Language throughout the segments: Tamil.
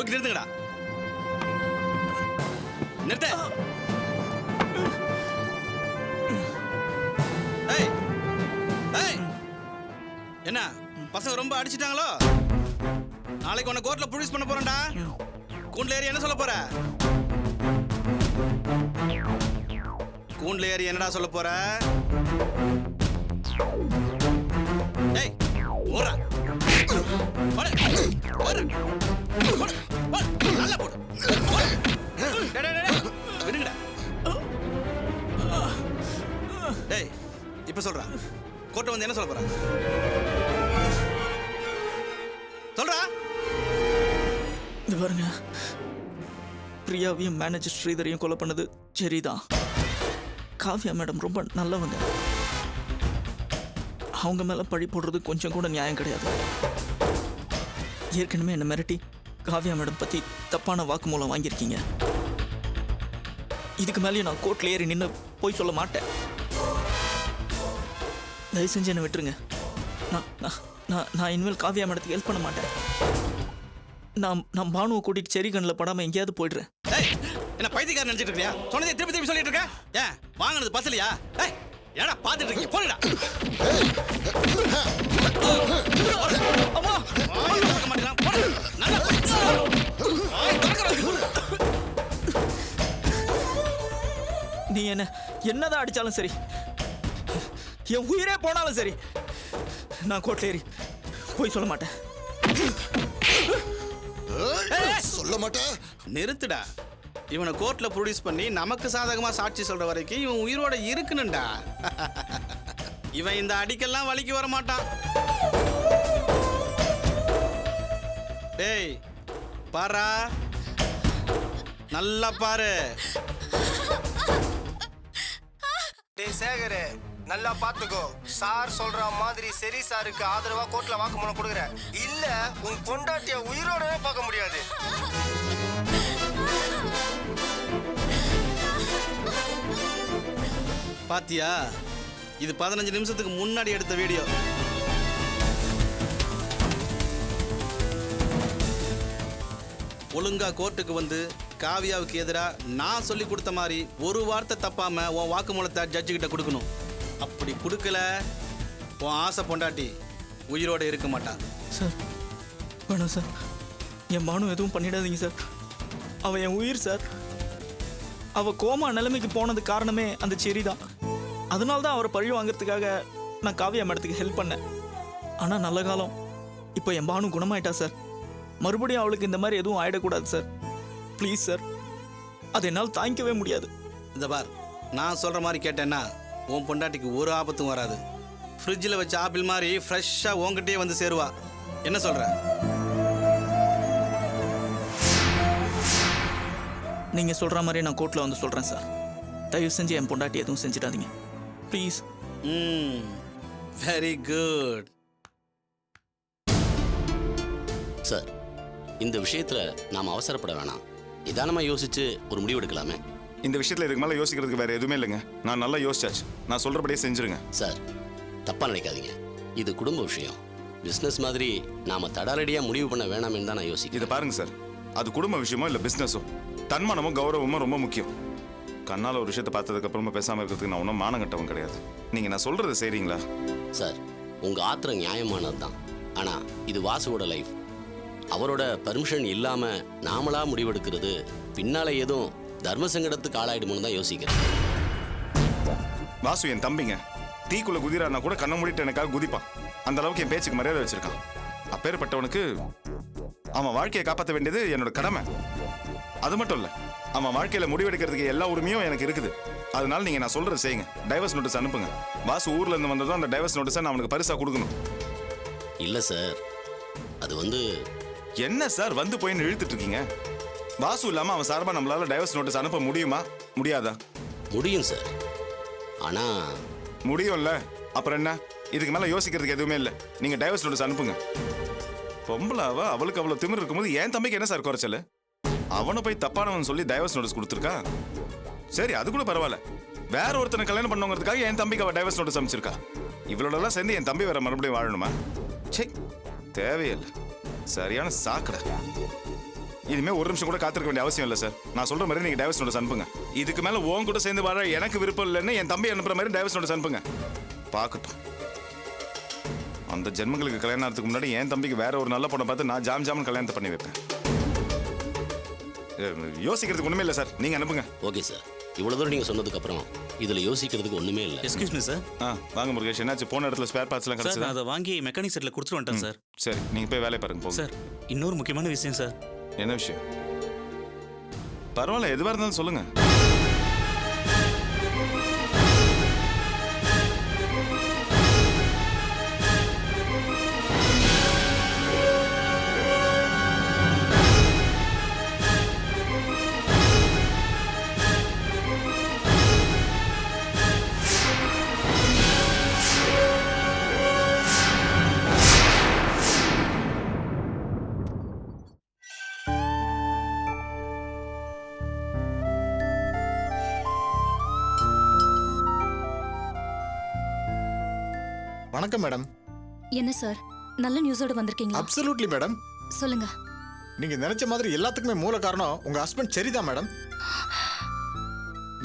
ஓகே நிறுத்துங்கடா. நிறுத்து. ஏய் ஏய், என்ன பசங்க ரொம்ப அடிச்சிட்டாங்களோ? நாளைக்கு உன்னை கோர்ட்ல ப்ரொடியூஸ் பண்ண போறேன்டா. கூண்டுல ஏறி என்ன சொல்ல போற? கூண்டுல ஏறி என்னடா சொல்ல போற? ஏய் ஓடுறா. ஓடு ஓடு ஓடு ஓடு. நல்லா போடு. விடுங்கடா. டேய் இப்ப சொல்றா, கோர்ட் வந்து என்ன சொல்ல போற? சொல்றா. இது பாருங்க, பிரியாவையும் மேனேஜர் ஸ்ரீதரையும் கொலை பண்ணது சரிதான். காவ்யா மேடம் ரொம்ப நல்லவங்க. அவங்க மேல பழி போடுறது கொஞ்சம் கூட நியாயம் கிடையாது. ஏற்கனவே என்ன மிரட்டி காவ்யா மேடம் பத்தி தப்பான வாக்குமூலம் வாங்கியிருக்கீங்க. இதுக்கு மேலேயும் நான் கோர்ட்ல ஏறி நின்று போய் சொல்ல மாட்டேன். தயவு செஞ்சு என்னை விட்டுருங்க. நான் இனிமேல் காவ்யா மேடத்துக்கு ஹெல்ப் பண்ண மாட்டேன். நான் பானுவை கூட்டிட்டு செரி கண்ணில் படாம எங்கேயாவது போயிடுறேன். என்ன பைத்தியக்காரன் நினைச்சிட்டு இருக்கியா? சொன்னதே திருப்பி திருப்பி சொல்லிட்டு இருக்க. ஏன் வாங்கினது பசலையா? ஏடா பாத்துட்டு இருக்கீங்க? போடுடா. அம்மா பார்க்க மாட்டேங்கிறான். போடு. நல்லா நீ என்னதான் அடிச்சாலும் சரி, என் உயிரே போனாலும் சரி, நான் கோர்ட்ல ஏறி போய் சொல்ல மாட்டேன். சொல்ல மாட்டேன். நிறுத்துடா. இவனை கோர்ட்ல ப்ரொடியூஸ் பண்ணி நமக்கு சாதகமா சாட்சி சொல்ற வரைக்கும் இவன் உயிரோட இருக்கணும்டா. இவன் இந்த அடிக்கெல்லாம் வலிக்கு வர மாட்டான். டேய் பாரா, நல்லா பாரு. டேய் சேகர், நல்லா பாத்துக்கோ. சார் சொல்ற மாதிரி சரி சாருக்கு ஆதரவா கோர்ட்ல வாக்குமூலம் கொடுக்குற. இல்ல உன் பொண்டாட்டிய உயிரோடவே பார்க்க முடியாது. பாத்தியா, இது 15 நிமிஷத்துக்கு முன்னாடி எடுத்த வீடியோ. ஒழுங்கா கோர்ட்டுக்கு வந்து காவியாவுக்கு எதிராக நான் சொல்லி கொடுத்த மாதிரி ஒரு வார்த்தை தப்பாம உன் வாக்குமூலத்தை ஜட்ஜு கிட்ட கொடுக்கணும். அப்படி கொடுக்கல உன் ஆசை பொண்டாட்டி உயிரோட இருக்க மாட்டான். சார் வேணாம் சார், என் மானு எதுவும் பண்ணிடாதீங்க சார். அவள் என் உயிர் சார். அவள் கோமா நிலைமைக்கு போனது காரணமே அந்த செரி தான். அதனால தான் அவரை பழி வாங்கிறதுக்காக நான் காவியா மேடத்துக்கு ஹெல்ப் பண்ணேன். ஆனால் நல்ல காலம், இப்போ என் பானு குணமாயிட்டா சார். மறுபடியும் அவளுக்கு இந்த மாதிரி எதுவும் ஆயிடக்கூடாது சார். ப்ளீஸ் சார், அதை என்னால் தாங்கிக்கவே முடியாது. இந்த பார், நான் சொல்கிற மாதிரி கேட்டேன்னா உன் பொண்டாட்டிக்கு ஒரு ஆபத்தும் வராது. ஃப்ரிட்ஜில் வச்ச ஆப்பிள் மாதிரி ஃப்ரெஷ்ஷாக உங்ககிட்டயே வந்து சேருவா. என்ன சொல்கிற? நீங்கள் சொல்கிற மாதிரி நான் கோர்ட்டில் வந்து சொல்கிறேன் சார். தயவு செஞ்சு என் பொண்டாட்டி எதுவும் செஞ்சிடாதீங்க ப்ளீஸ். Very good sir. இந்த விஷயத்துல நாம் அவசரப்பட வேணாம். நிதானமா யோசிச்சு ஒரு முடிவு எடுக்கலாமே. இந்த விஷயத்துல இதுக்கு மேல யோசிக்கிறதுக்கு வேற எதுவுமே இல்லைங்க. நான் நல்லா யோசிச்சாச்சு. நான் சொல்றபடியே செஞ்சிருங்க. சார் தப்பா நினைக்காதீங்க, இது குடும்ப விஷயம். பிசினஸ் மாதிரி நாம தடாலடியா முடிவு பண்ண வேணாம்னு தான் நான் யோசிக்கிறேன். இதை பாருங்க சார், அது குடும்ப விஷயமோ இல்ல பிசினஸோ, தன்மானமும் கௌரவமும் ரொம்ப முக்கியம். கண்ணால ஒரு விஷயத்தை பார்த்ததுக்கு அப்புறமா பேசாம இருக்கிறதுக்கு நான் ஒன்றும் மானங்கட்டவன் கிடையாது. நீங்க நான் சொல்றது செய்றீங்களா? சார் உங்க ஆத்திரம் நியாயமானது தான். ஆனா இது வாசுவோட லைஃப். அவரோட பர்மிஷன் இல்லாம நாமளா முடிவெடுக்கிறது பின்னால எதுவும் தர்ம சங்கடத்துக்கு ஆளாயிடுமோன்னு தான் யோசிக்கிறேன். வாசு என் தம்பிங்க. தீக்குள்ள குதிரானா கூட கண்ண மூடிட்டு எனக்காக குதிப்பான். அந்த அளவுக்கு என் பேச்சுக்கு மரியாதை வச்சிருக்கான். அப்பேற்பட்டவனுக்கு அவன் வாழ்க்கையை காப்பாற்ற வேண்டியது என்னோட கடமை. அது மட்டும் இல்ல, அவன் வாழ்க்கையில முடிவெடுக்கிறதுக்கு எல்லா உரிமையும் எனக்கு இருக்குது. அதனால நீங்க நான் சொல்றது செய்யுங்க. டைவர்ஸ் நோட்டீஸ் அனுப்புங்க. வாசு ஊர்ல இருந்து வந்ததும் அந்த டைவர்ஸ் நோட்டீஸை நான் அவனுக்கு பரிசா கொடுக்கணும். இல்ல சார், அது வந்து என்ன சார் வந்து போயின்னு இழுத்துட்டு இருக்கீங்க? வாசு இல்லாம அவன் சார்பா நம்மளால டைவர்ஸ் நோட்டீஸ் அனுப்ப முடியுமா முடியாதா? முடியும் சார். ஆனா முடியும்ல, அப்புறம் என்ன? இதுக்கு மேல யோசிக்கிறதுக்கு எதுவுமே இல்லை. நீங்க டைவர்ஸ் நோட்டீஸ் அனுப்புங்க. பொம்பளாவா அவளுக்கு அவ்வளவு திமிர் இருக்கும்போது என் தம்பிக்கு என்ன சார் குறைச்சல்? அவனை போய் தப்பானவன் சொல்லி டைவர்ஸ் நோட்டீஸ் கொடுத்துருக்கா. சரி, அது கூட பரவாயில்ல. வேற ஒருத்தனை கல்யாணம் பண்ணுங்கிறதுக்காக என் தம்பிக்கு அவ டைவர்ஸ் நோட்டீஸ் அமைச்சிருக்கா. இவளோடலாம் சேர்ந்து என் தம்பி வேற மறுபடியும் வாழணுமா? சே, தேவையில்லை. சரியான சாக்கடை. இனிமே ஒரு நிமிஷம் கூட காத்திருக்க வேண்டிய அவசியம் இல்லை சார். நான் சொல்ற மாதிரி நீங்க டைவர்ஸ் நோட்டீஸ் அனுப்புங்க. இதுக்கு மேல உன் கூட சேர்ந்து வாழ எனக்கு விருப்பம் இல்லைன்னு என் தம்பி அனுப்புற மாதிரி டைவர்ஸ் நோட்டீஸ் அனுப்புங்க. பார்க்கட்டும். அந்த ஜென்மங்களுக்கு கல்யாணம் ஆகிறதுக்கு முன்னாடி என் தம்பிக்கு வேற ஒரு நல்ல பொண்ணை பார்த்து நான் ஜாம் கல்யாணத்தை பண்ணி வைப்பேன். யோசிக்கிறதுக்கு ஒண்ணுமே இல்லை சார், நீங்க அனுப்புங்க. ஓகே சார், இவ்வளோ தூரம் நீங்கள் சொன்னதுக்கப்புறம் இதில் யோசிக்கிறதுக்கு ஒன்றுமே இல்லை. Excuse me sir. வாங்க முருகேஷ், என்னாச்சு? போன இடத்துல ஸ்பேர் பார்ட்ஸ்லாம் சார் கிடச்சதா? நான் அதை வாங்கி மெக்கானிக் செட்டில் கொடுத்துட்டு வந்துட்டேன் சார். சரி, நீங்க போய் வேலையை பாருங்க போங்க. சார் இன்னொரு முக்கியமான விஷயம் சார். என்ன விஷயம்? பரவாயில்ல, எதுவாக இருந்தாலும் சொல்லுங்க. வணக்கம் மேடம். என்ன சார், நல்ல நியூஸோட வந்திருக்கீங்களா? Absolutely madam. சொல்லுங்க. நீங்க நினைச்ச மாதிரி எல்லாத்துக்குமே மூல காரணம் உங்க ஹஸ்பண்ட் செரி தான் மேடம்.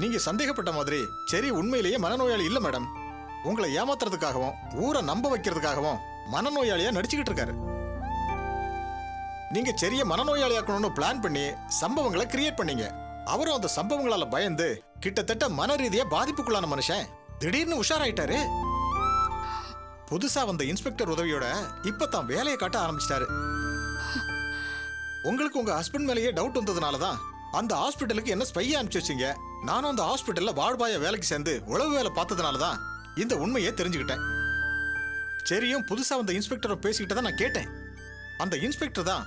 நீங்க சந்தேகப்பட்ட மாதிரி செரி உண்மையிலேயே மனநோயாளி இல்ல மேடம். உங்களை ஏமாத்துறதுக்காகவும் ஊரை நம்ப வைக்கிறதுக்காகவும் மனநோயாளியா நடிச்சுக்கிட்டு இருக்காரு. நீங்க செரிய மனநோயாளியாக்கணும்னு பிளான் பண்ணி சம்பவங்களை கிரியேட் பண்ணீங்க. அவரும் அந்த சம்பவங்களால பயந்து கிட்டத்தட்ட மன ரீதியா பாதிப்புக்குள்ளான மனுஷன் திடீர்னு உஷாராயிட்டாரு. புதுசா வந்த இன்ஸ்பெக்டர் உதவியோட இப்பதான் வேலையை காட்ட ஆரம்பிச்சிட்டாரு. உங்களுக்கு உங்க ஹஸ்பண்ட் மேலேயே டவுட் வந்ததுனால தான் அந்த ஹாஸ்பிட்டலுக்கு என்ன ஸ்பையா அனுப்பிச்சு வச்சீங்க. நானும் அந்த ஹாஸ்பிட்டல்ல வாழ்பாய வேலைக்கு சேர்ந்து உளவு வேலை பார்த்ததுனால தான் இந்த உண்மையை தெரிஞ்சுக்கிட்டேன். சரியும் புதுசா வந்த இன்ஸ்பெக்டரை பேசிக்கிட்டு தான் நான் கேட்டேன். அந்த இன்ஸ்பெக்டர் தான்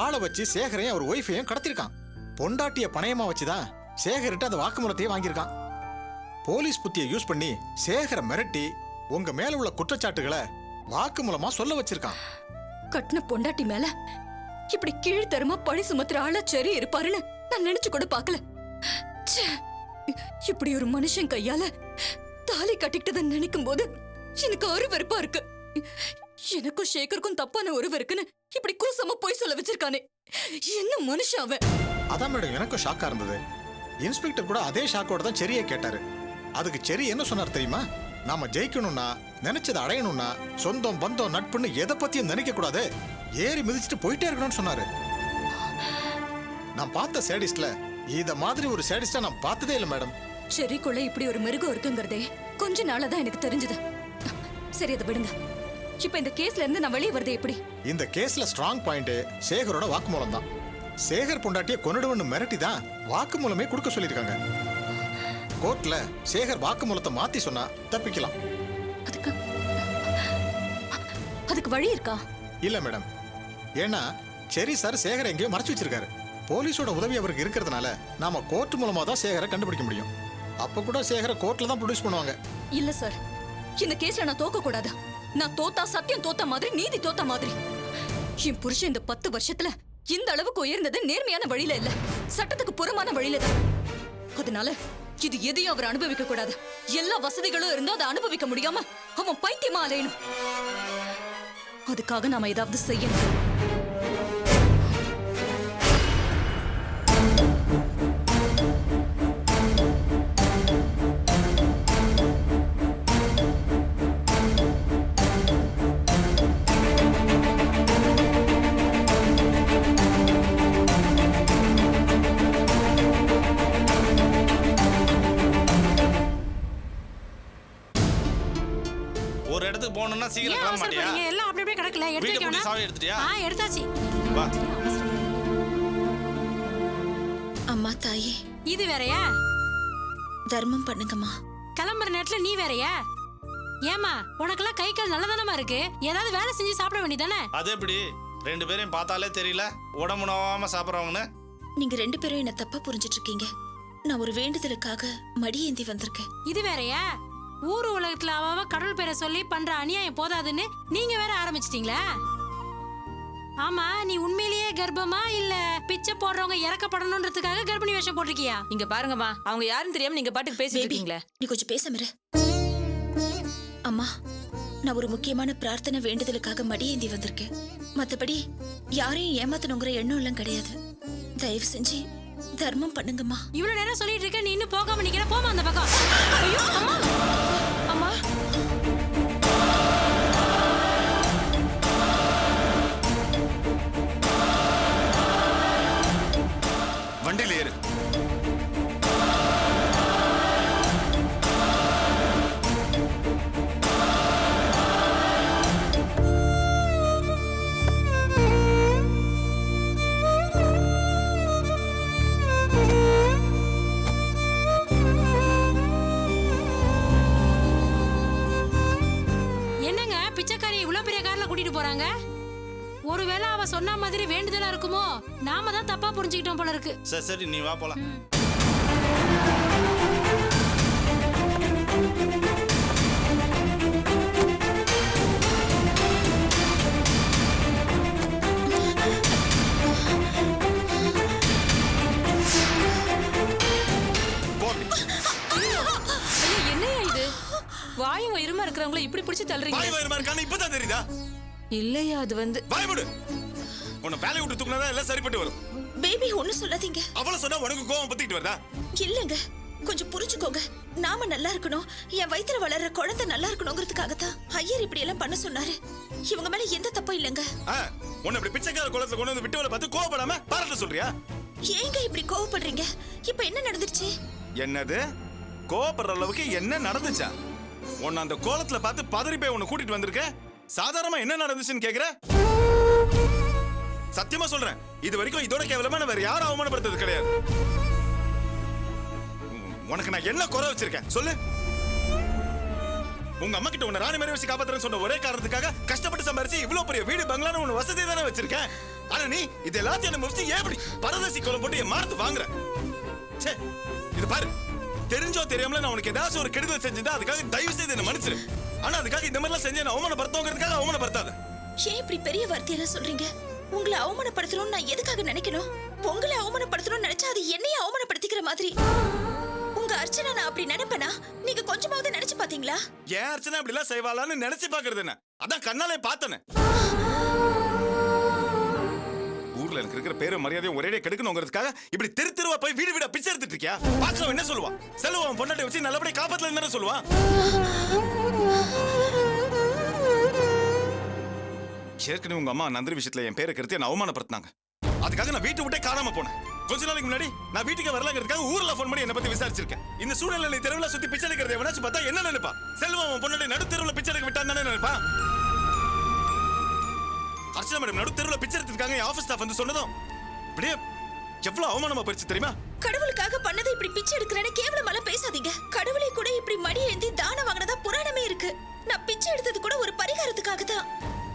ஆளை வச்சு சேகரையும் அவர் ஒய்ஃபையும் கடத்திருக்கான். பொண்டாட்டிய பணையமா வச்சுதான் சேகர்கிட்ட அந்த வாக்குமூலத்தையே வாங்கியிருக்கான். போலீஸ் புத்தியை யூஸ் பண்ணி சேகரை மிரட்டி உங்க மேல உள்ள குற்றச்சாட்டுகளை வாக்குமூலமா சொல்ல வச்சிருக்கான். கட்டின பொண்டாட்டி மேல இப்படி கீழ்த்தரமா பழி சுமத்துற ஆளா சரி இருப்பாருன்னு நான் நினைச்சு கூட பார்க்கல. ச்சே, இப்படி ஒரு மனுஷன் கையால தாலி கட்டிக்கிட்டதை நினைக்கும் போது எனக்கு அருவருப்பா இருக்கு. எனக்கும் சேகருக்கும் தப்பான உறவு இருக்குன்னு இப்படி கூசமா போய் சொல்ல வச்சிருக்கானே, என்ன மனுஷன் அவன்? அதான் மேடம் எனக்கும் ஷாக்கா இருந்தது. இன்ஸ்பெக்டர் கூட அதே ஷாக்கோட தான் செரியை கேட்டாரு. அதுக்கு செரி என்ன சொன்னார் தெரியுமா? நாம ஜெயிக்கணும்னா, நினைச்சதை அடையணும்னா சொந்தம் பந்தம் நட்புன்னு எதை பத்தியும் நினைக்க கூடாது, ஏறி மிதிச்சுட்டு போயிட்டே இருக்கணும்னு சொன்னாரு. நான் பார்த்த சேடிஸ்ட்ல இத மாதிரி ஒரு சேடிஸ்டா நான் பார்த்ததே இல்லை மேடம். செரிக்குள்ள இப்படி ஒரு மிருகம் இருக்குங்கிறதே கொஞ்ச நாளா தான் எனக்கு தெரிஞ்சது. சரி, அதை விடுங்க. இப்ப இந்த கேஸ்ல இருந்து நான் வெளியே வரது எப்படி? இந்த கேஸ்ல ஸ்ட்ராங் பாயிண்ட் சேகரோட வாக்குமூலம் தான். சேகர் பொண்டாட்டிய கொன்னுடுவன்னு மிரட்டி தான் வாக்குமூலமே கொடுக்க சொல்லியிருக்காங்க. கோர்ட்ல சேகர் வாக்குமூலத்தை மாத்தி சொன்னா தப்பிக்கலாம். அதுக்கு வழி இருக்கா? இல்ல மேடம். ஏன்னா செரி சார் சேகர் எங்கேயோ மறைச்சு வச்சிருக்காரு. போலீஸோட உதவி அவருக்கு இருக்கிறதுனால நாம கோர்ட் மூலமா தான் சேகரை கண்டுபிடிக்க முடியும். அப்ப கூட சேகரை கோர்ட்ல தான் ப்ரொடியூஸ் பண்ணுவாங்க. இல்ல சார், இந்த கேஸ்ல நான் தோக்க கூடாது. நான் தோத்தா சத்தியம் தோத்த மாதிரி, நீதி தோத்த மாதிரி. என் புருஷன் இந்த 10 வருஷத்துல இந்த அளவுக்கு உயர்ந்தது நேர்மையான வழியில இல்ல, சட்டத்துக்கு புறமான வழியில தான். அதனால இது எதையும் அவர் அனுபவிக்க கூடாது. எல்லா வசதிகளும் இருந்தா அதை அனுபவிக்க முடியாம அவன் பைத்தியமா அலையணும். அதுக்காக நாம ஏதாவது செய்யணும். ஒரு இடத்துக்கு போகணும்னா சீக்கிரம் கிளம்ப மாட்டியா? எல்லாம் அப்படி அப்படியே கிடக்கல. வீட்டை எடுத்து பூட்டி சாவி எடுத்துட்டியா? எடுத்தாச்சு. வா. அம்மா தாயே, இது வேறயா? தர்மம் பண்ணுங்கம்மா. கிளம்புற நேரத்துல நீ வேறயா? ஏமா, உனக்கெல்லாம் கை கால் நல்லதானமா இருக்கு, ஏதாவது வேலை செஞ்சு சாப்பிட வேண்டியதானே? அது எப்படி? 2 பேரையும் பார்த்தாலே தெரியல உடம்பு நோவாம சாப்பிட்றவங்கன்னு. நீங்க 2 பேரும் என்ன தப்பா புரிஞ்சிட்டு இருக்கீங்க. நான் ஒரு வேண்டுதலுக்காக மடியேந்தி வந்திருக்கேன். இது வேறயா? ஊர் உலகத்துல அவ கடவுள் பேரை சொல்லி பண்ற அநியாயம் போதாதுன்னு நீங்க வேற ஆரம்பிச்சிட்டீங்களா? ஆமா, நீ உண்மையிலேயே கர்ப்பமா இல்ல பிச்சை போடுறவங்க இறக்கப்படணும்ன்றதுக்காக கர்ப்பிணி வேஷம் போட்டிருக்கியா? இங்க பாருங்கம்மா, அவங்க யாருன்னு தெரியாம நீங்க பாட்டுக்கு பேசிட்டு இருக்கீங்களே. நீ கொஞ்சம் பேசாம. அம்மா, நான் ஒரு முக்கியமான பிரார்த்தனை வேண்டுதலுக்காக மடியேந்தி வந்திருக்கேன். மத்தபடி யாரையும் ஏமாத்தணுங்கிற எண்ணம் எல்லாம் கிடையாது. தயவு செஞ்சு தர்மம் பண்ணுங்கம்மா. இவ்வளவு நேரம் சொல்லிட்டு இருக்க, நீ இன்னும் போகாம நிக்கிற. போமா அந்த பக்கம். ஐயோ அம்மா, அம்மா வண்டியில் ஏறு. என்னங்க பிச்சைக்காரி இவ்வளவு பெரிய கார்ல கூட்டிட்டு போறாங்க? ஒருவேளை அவ சொன்ன மாதிரி வேண்டுதலா இருக்குமோ? நாம தான் தப்பா புரிஞ்சுக்கிட்டோம் போல இருக்கு. சரி சரி, நீ வா போலாம். என்னையா இது? வாயும் வயிறுமா இருக்கிறவங்கள இப்படி பிடிச்சு தள்ளுறீங்க. வாய் வயிறுமா இருக்கான்னு இப்பதான் தெரியுதா? இல்லையா அது வந்து வாய் மூடு. உன்னை வேலையை விட்டு தூக்குனா எல்லாம் சரிப்பட்டு வரும். பேபி ஒண்ணு சொல்லாதீங்க. அவள சொன்னா உனக்கு கோவம் பத்திட்டு வருதா? இல்லங்க, கொஞ்சம் புரிஞ்சுக்கோங்க. நாம நல்லா இருக்கணும், என் வயித்துல வளர்ற குழந்தை நல்லா இருக்கணுங்கிறதுக்காகத்தான் ஐயர் இப்படி எல்லாம் பண்ண சொன்னாரு. இவங்க மேல எந்த தப்பும் இல்லங்க. உன்னை இப்படி பிச்சைக்கார குளத்துல கொண்டு வந்து விட்டு பார்த்து கோவப்படாம பாராட்ட சொல்றியா? ஏங்க இப்படி கோவப்படுறீங்க? இப்ப என்ன நடந்துருச்சு? என்னது? கோவப்படுற அளவுக்கு என்ன நடந்துச்சா? உன்னை அந்த கோலத்துல பார்த்து பதறி போய் உன்னை கூட்டிட்டு வந்திருக்க. சாதாரணமா என்ன நடந்துச்சுன்னு கேக்குற? சத்தியமா சொல்றேன், இது வரைக்கும் இதோட கேவலமான வேற யாரும் அவமானப்படுத்துறது கிடையாது. உனக்கு நான் என்ன குறை வச்சிருக்கேன் சொல்லு? உங்க அம்மா கிட்ட உன்னை ராணி மாதிரி வச்சு காப்பாத்துறேன்னு சொன்ன ஒரே காரணத்துக்காக கஷ்டப்பட்டு சம்பாரிச்சு இவ்வளவு பெரிய வீடு பங்களான்னு உன்னை வசதி தானே வச்சிருக்கேன். ஆனா நீ இது எல்லாத்தையும் என்ன முடிச்சு ஏன் இப்படி பரதேசி கோலம் போட்டு என் மானத்தை வாங்குற? சே, இது பாரு, தெரிஞ்சோ தெரியாமல நான் உனக்கு ஏதாச்சும் ஒரு கெடுதல் செஞ்சிருந்தா அதுக்காக தயவு செய்து என்ன மன்னிச்சிரு. ஆனா அதுக்காக இந்த மாதிரிலாம் செஞ்சு நான் அவமானப்படுத்தோங்கிறதுக்காக அவமானப்படுத்தாத. ஏன் இப்படி பெரிய வார்த்தையெல்லாம் சொல்றீங்க? உங்களை அவமானப்படுத்தணும்னு நான் எதுக்காக நினைக்கணும்? உங்களை அவமானப்படுத்தணும்னு நினைச்சா அது என்னைய அவமானப்படுத்திக்கிற மாதிரி. உங்க அர்ச்சனா நான் அப்படி நினைப்பேனா? நீங்க கொஞ்சமாவது நினைச்சு பாத்தீங்களா? ஏன் அர்ச்சனா இப்படி எல்லாம் செய்வாளான்னு நினைச்சு பாக்குறது என்ன? அதான் கண்ணாலே பார்த்தனே. ஊர்ல எனக்கு இருக்கிற பேரு மரியாதையும் ஒரே கெடுக்கணுங்கிறதுக்காக இப்படி தெருவா போய் வீடு வீடா பிச்சை எடுத்துட்டு இருக்கியா? பாக்குறவன் என்ன சொல்லுவான்? செல்வம் பொண்டாட்டி வச்சு நல்லபடியா காப்பாத்தல என்ன சொல்லுவான்? ஏற்கனவே உங்க அம்மா நந்திரி விஷயத்துல என் பேரை கருத்து என்ன அவமானப்படுத்தினாங்க. அதுக்காக நான் வீட்டை விட்டே காணாம போனேன். கொஞ்ச நாளைக்கு முன்னாடி நான் வீட்டுக்கு வரலங்கிறதுக்காக ஊர்ல போன் பண்ணி என்ன பத்தி விசாரிச்சிருக்கேன். இந்த சூழ்நிலை தெருவுல சுத்தி பிச்சை எடுக்கிறத எவனாச்சும் பார்த்தா என்ன நினைப்பா? செல்வம் பொண்டாட்டி நடு தெருவுல பிச்சை எடுக்க விட்டான்னு தானே நினைப்பா? அர்ச்சனா மேடம் நடு தெருவுல பிச்சை எடுத்துருக்காங்க. என் ஆபீஸ் ஸ்டாஃப் வந்து சொன்னதும் அப்படியே எவ்வளவு அவமானமா போயிடுச்சு தெரியுமா? கடவுளுக்காக பண்ணதை இப்படி பிச்சை எடுக்கிறேன்னு கேவலமால பேசாதீங்க. கடவுளை கூட இப்படி மடி ஏந்தி தானம் வாங்கினதா புராணமே இருக்கு. நான் பிச்சை எடுத்தது கூட ஒரு பரிகாரத்துக்காக தான்.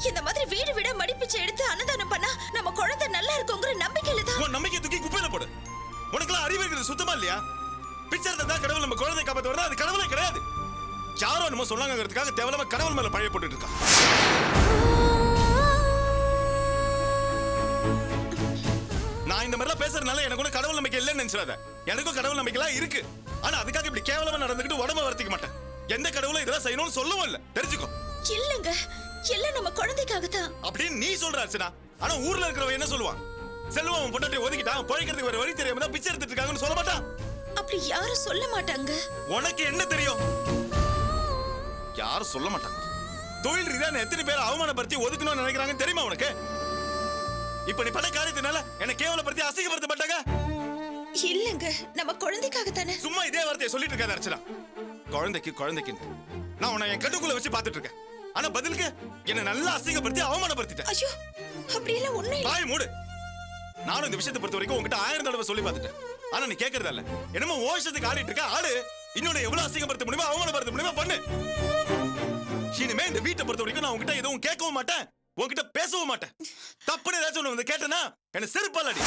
இந்த மாதிரி வீடு விட மடி பிச்சை எடுத்து அன்னதானம் பண்ணா நம்ம குழந்தை நல்லா இருக்குங்கிற நம்பிக்கையில தான். உன் நம்பிக்கை தூக்கி குப்பையில போடு. உனக்குலாம் அறிவு இருக்கிறது சுத்தமா இல்லையா? பிச்சை எடுத்தா கடவுள் நம்ம குழந்தை காப்பாத்த வரதா? அது கடவுளே கிடையாது. யாரோ என்னமோ சொன்னாங்கிறதுக்காக தேவலாம கடவுள் மேல பழைய போட்டுட்டு இருக்கா. நான் இந்த மாதிரிலாம் பேசுறதுனால எனக்கு ஒன்றும் கடவுள் நம்பிக்கை இல்லைன்னு நினைச்சிடாத. எனக்கும் கடவுள் நம்பிக்கைலாம் இருக்கு. ஆனா அதுக்காக இப்படி கேவலமா நடந்துக்கிட்டு உடம்ப வருத்திக்க மாட்டேன். எந்த கடவுளும் இதெல்லாம் செய்யணும்னு சொல்லவும் இல்லை, தெரிஞ்சுக்கோ. இல்லங்க, எல்லாம் நம்ம குழந்தைக்காக தான் அப்படின்னு நீ சொல்ற அர்ச்சனா. ஆனா ஊர்ல இருக்கிறவன் என்ன சொல்லுவான்? செல்வம் அவன் பொண்டாட்டி ஒதுக்கிட்டான், பிழைக்கிறதுக்கு வேற வழி தெரியாம தான் பிச்சை எடுத்துட்டு இருக்காங்கன்னு சொல்ல மாட்டான்? அப்படி யாரும் சொல்ல மாட்டாங்க. உனக்கு என்ன தெரியும்? யாரும் சொல்ல மாட்டாங்க. தொழில் ரீதியா எத்தனை பேர் அவமானப்படுத்தி ஒதுக்கணும்னு நினைக்கிறாங்கன்னு தெரியுமா உனக்கு? இப்ப நீ பண்ண காரியத்தினால என்ன கேவலப்படுத்தி அசிங்கப்படுத்த மாட்டாங்க? இல்லங்க, நம்ம குழந்தைக்காக தானே. சும்மா இதே வார்த்தையை சொல்லிட்டு இருக்காத அர்ச்சனா. குழந்தைக்கு நான் உன்னை என் கட்டுக்குள்ள வச்சு பாத்துட்டு இருக்கேன். ஆனா பதிலுக்கு என்ன நல்லா அசிங்கப்படுத்தி அவமானப்படுத்திட்டேன். ஐயோ, அப்படியெல்லாம் ஒண்ணு இல்ல. வாய் மூடு. நானும் இந்த விஷயத்தை பொறுத்த வரைக்கும் உங்ககிட்ட 1000 தடவை சொல்லி பார்த்துட்டேன். ஆனா நீ கேட்கறதா இல்ல. என்னமோ ஓஷத்துக்கு ஆடிட்டு இருக்க ஆளு இன்னொன்னு எவ்வளவு அசிங்கப்படுத்த முடியுமா அவமானப்படுத்த முடியுமா பண்ணு. இனிமே இந்த வீட்டை பொறுத்த வரைக்கும் நான் உங்ககிட்ட எதுவும் கேட்கவும் மாட்டேன், உங்ககிட்ட பேசவும் மாட்டேன். தப்புன்னு ஏதாச்சும் ஒண்ணு வந்து கேட்டேன்னா என்ன செருப்பால் அடி.